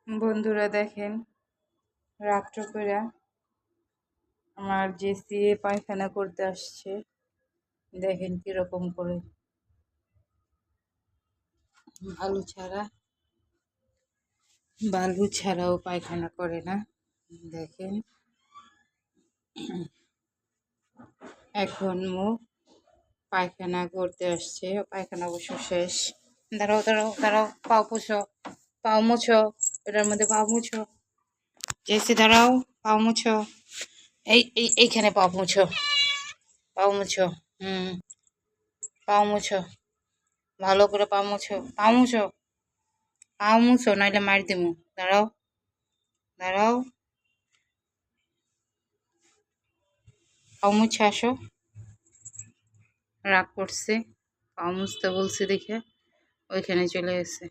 বন্ধুরা দেখেন, রাত্র করে আমার জেসি পায়খানা করতে আসছে। দেখেন কিরকম করে বালু ছাড়াও পায়খানা করে না। দেখেন এখন পায়খানা করতে আসছে, পায়খানা অবশ্য শেষ। দাঁড়াও দাঁড়াও দাঁড়াও, পাও পুছো, পাও মুছো, এটার মধ্যে পাও মুছো। জেসি দাঁড়াও, পাও মুছো, এইখানে পাও মুছো, পাও মুছো। পাও মুছো, ভালো করে পাও মুছো, পাও মুছো, পাও মুছো, নাইলে মার দিমু। দাঁড়াও দাঁড়াও, পাও মুছে আসো। রাগ করছে, পাও মুছতে বলছে দেখে ওইখানে চলে গেছে।